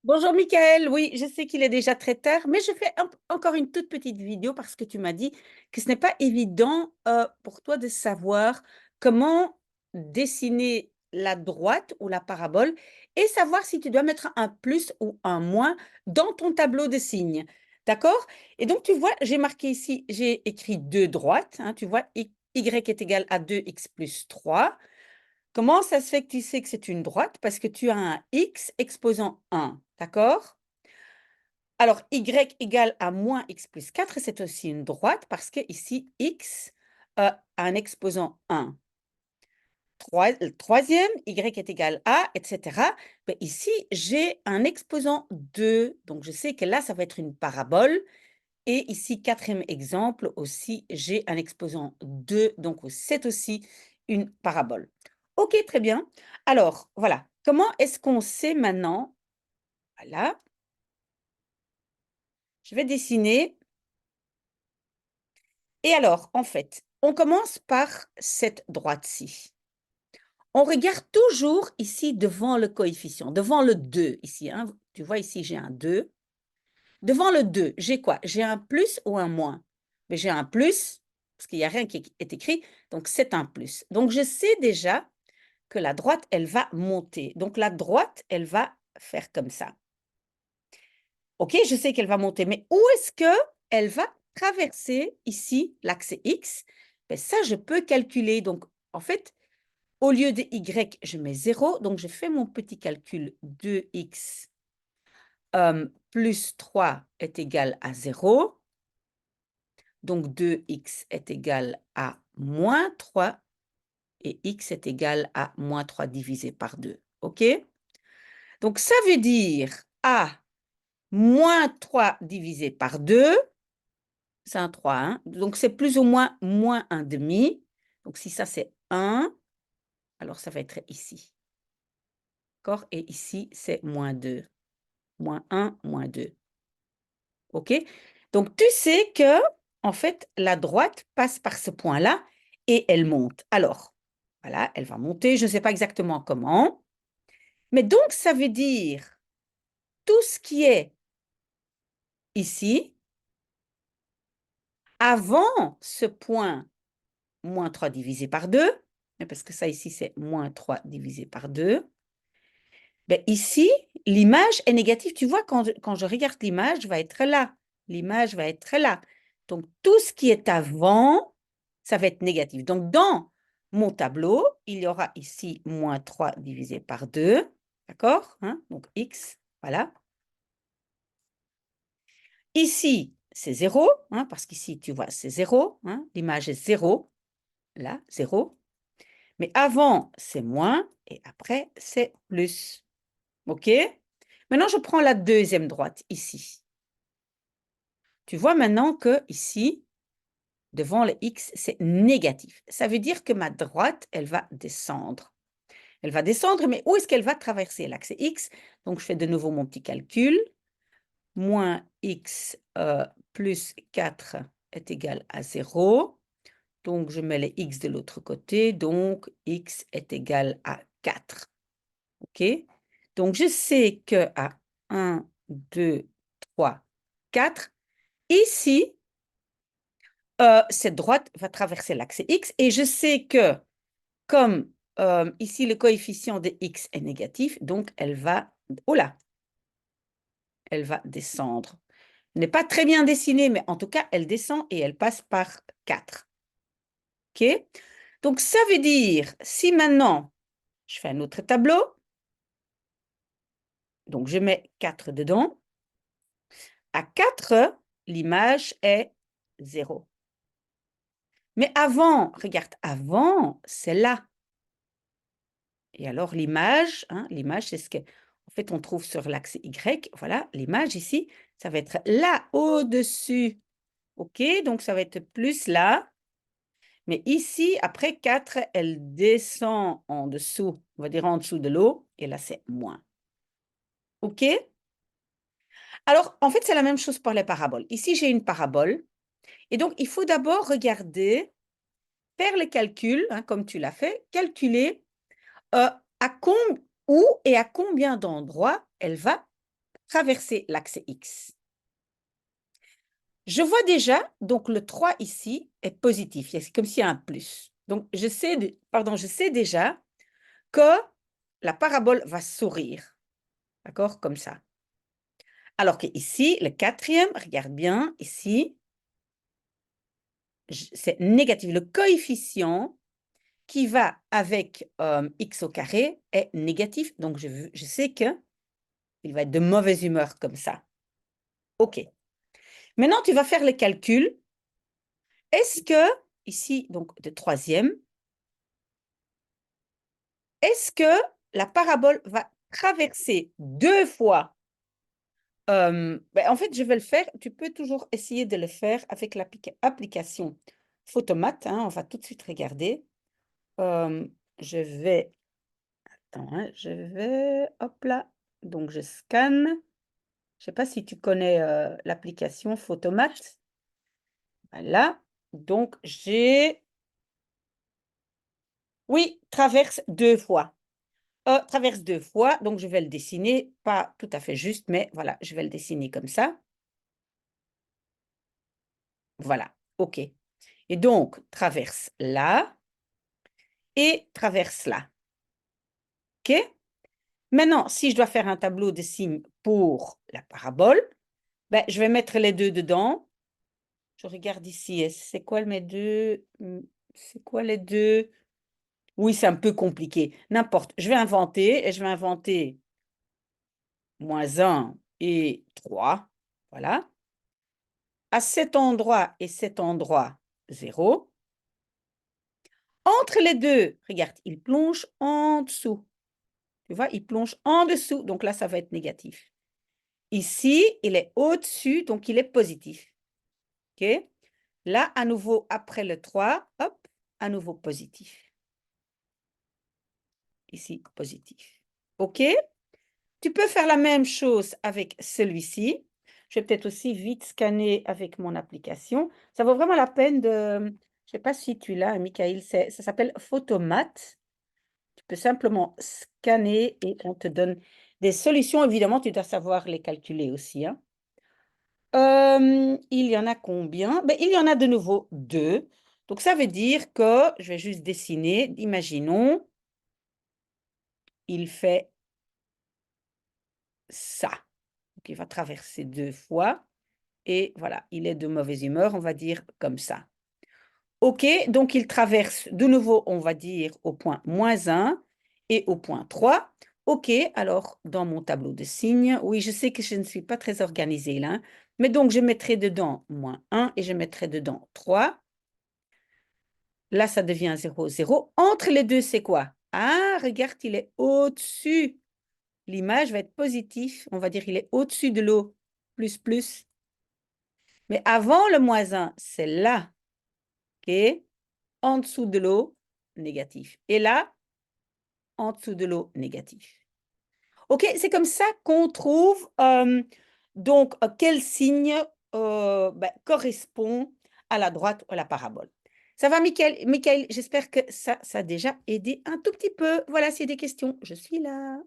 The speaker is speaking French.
Bonjour Michael, oui, je sais qu'il est déjà très tard, mais je fais encore une toute petite vidéo parce que tu m'as dit que ce n'est pas évident pour toi de savoir comment dessiner la droite ou la parabole et savoir si tu dois mettre un plus ou un moins dans ton tableau de signes. D'accord? Et donc tu vois, j'ai marqué ici, j'ai écrit deux droites, hein, tu vois, y est égal à 2x plus 3. Comment ça se fait que tu sais que c'est une droite? Parce que tu as un x exposant 1, d'accord? Alors, y égale à moins x plus 4, c'est aussi une droite parce que ici, x a un exposant 1. Troisième, y est égal à, etc. Mais ici, j'ai un exposant 2. Donc, je sais que là, ça va être une parabole. Et ici, quatrième exemple aussi, j'ai un exposant 2. Donc, c'est aussi une parabole. OK, très bien. Alors, voilà. Comment est-ce qu'on sait maintenant? Voilà. Je vais dessiner. Et alors, en fait, on commence par cette droite-ci. On regarde toujours ici devant le coefficient, devant le 2 ici. Hein. Tu vois ici, j'ai un 2. Devant le 2, j'ai quoi? J'ai un plus ou un moins? Mais j'ai un plus, parce qu'il n'y a rien qui est écrit, donc c'est un plus. Donc, je sais déjà que la droite, elle va monter. Donc, la droite, elle va faire comme ça. OK, je sais qu'elle va monter, mais où est-ce qu'elle va traverser ici l'axe X? Ben ça, je peux calculer. Donc, en fait, au lieu de Y, je mets 0. Donc, je fais mon petit calcul. 2x plus 3 est égal à 0. Donc, 2x est égal à moins 3 et x est égal à moins 3 divisé par 2. OK? Donc, ça veut dire A moins 3 divisé par 2, c'est un 3, hein? Donc c'est plus ou moins moins 1 demi. Donc si ça c'est 1, alors ça va être ici. D'accord? Et ici, c'est moins 2. Moins 1, moins 2. OK? Donc tu sais que, en fait, la droite passe par ce point-là et elle monte. Alors, voilà, elle va monter, je ne sais pas exactement comment. Mais donc, ça veut dire tout ce qui est ici, avant ce point moins 3 divisé par 2, parce que ça ici, c'est moins 3 divisé par 2. Ben ici, l'image est négative. Tu vois, quand je regarde l'image, va être là. L'image va être là. Donc, tout ce qui est avant, ça va être négatif. Donc, dans mon tableau, il y aura ici moins 3 divisé par 2. D'accord? Hein? Donc, x, voilà. Ici, c'est 0, hein, parce qu'ici, tu vois, c'est 0. Hein? L'image est 0. Là, 0. Mais avant, c'est moins et après, c'est plus. OK? Maintenant, je prends la deuxième droite ici. Tu vois maintenant que ici, devant le x, c'est négatif. Ça veut dire que ma droite, elle va descendre. Elle va descendre, mais où est-ce qu'elle va traverser l'axe x? Donc, je fais de nouveau mon petit calcul. Moins x plus 4 est égal à 0. Donc, je mets les x de l'autre côté. Donc, x est égal à 4. OK? Donc, je sais qu'à 1, 2, 3, 4, ici, cette droite va traverser l'axe X et je sais que comme ici, le coefficient de X est négatif, donc elle va, oh là, elle va descendre. Elle n'est pas très bien dessinée, mais en tout cas, elle descend et elle passe par 4. OK? Donc, ça veut dire, si maintenant, je fais un autre tableau, donc je mets 4 dedans, à 4, l'image est 0. Mais avant, regarde, avant, c'est là. Et alors l'image, hein, l'image, c'est ce que, en fait, on trouve sur l'axe Y. Voilà, l'image ici, ça va être là, au-dessus. OK, donc ça va être plus là. Mais ici, après 4, elle descend en dessous, on va dire en dessous de l'eau. Et là, c'est moins. OK? Alors, en fait, c'est la même chose pour les paraboles. Ici, j'ai une parabole. Et donc, il faut d'abord regarder, faire les calculs, hein, comme tu l'as fait, calculer à où et à combien d'endroits elle va traverser l'axe X. Je vois déjà, donc le 3 ici est positif, c'est comme s'il y a un plus. Donc, je sais déjà que la parabole va sourire, d'accord, comme ça. Alors qu'ici, le quatrième, regarde bien, ici, c'est négatif. Le coefficient qui va avec x au carré est négatif, donc je sais qu'il va être de mauvaise humeur comme ça. OK. Maintenant, tu vas faire le calcul. Est-ce que, ici, donc de troisième, est-ce que la parabole va traverser 2 fois en fait, je vais le faire. Tu peux toujours essayer de le faire avec l'application Photomat. Hein, on va tout de suite regarder. Je vais... Attends, hein, hop là. Donc, je scanne. Je ne sais pas si tu connais l'application Photomat. Voilà. Donc, j'ai... Oui, traverse 2 fois. Traverse 2 fois, donc je vais le dessiner, pas tout à fait juste, mais voilà, je vais le dessiner comme ça. Voilà, OK. Et donc, traverse là et traverse là. OK? Maintenant, si je dois faire un tableau de signes pour la parabole, ben, je vais mettre les deux dedans. Je regarde ici, c'est quoi mes deux? C'est quoi les deux? Oui, c'est un peu compliqué. N'importe, je vais inventer et je vais inventer -1 et 3. Voilà. À cet endroit et cet endroit, 0. Entre les deux, regarde, il plonge en dessous. Tu vois, il plonge en dessous, donc là, ça va être négatif. Ici, il est au-dessus, donc il est positif. OK? Là, à nouveau, après le 3, hop, à nouveau positif. Ici, positif. OK? Tu peux faire la même chose avec celui-ci. Je vais peut-être aussi vite scanner avec mon application. Ça vaut vraiment la peine de... Je ne sais pas si tu l'as, Michael, ça s'appelle Photomat. Tu peux simplement scanner et on te donne des solutions. Évidemment, tu dois savoir les calculer aussi. Hein. Il y en a combien? Ben, il y en a de nouveau 2. Donc, ça veut dire que, je vais juste dessiner, imaginons, il fait ça. Donc, il va traverser 2 fois. Et voilà, il est de mauvaise humeur, on va dire comme ça. OK, donc il traverse de nouveau, on va dire, au point -1 et au point 3. OK, alors dans mon tableau de signes, oui, je sais que je ne suis pas très organisée là, hein, mais donc je mettrai dedans -1 et je mettrai dedans 3. Là, ça devient 0, 0. Entre les deux, c'est quoi? Ah, regarde, il est au-dessus. L'image va être positive. On va dire il est au-dessus de l'eau. Plus, plus. Mais avant le -1, c'est là. OK? En dessous de l'eau, négatif. Et là, en dessous de l'eau, négatif. OK? C'est comme ça qu'on trouve donc quel signe correspond à la droite ou à la parabole. Ça va, Michael? Michael, j'espère que ça a déjà aidé un tout petit peu. Voilà, s'il y a des questions, je suis là.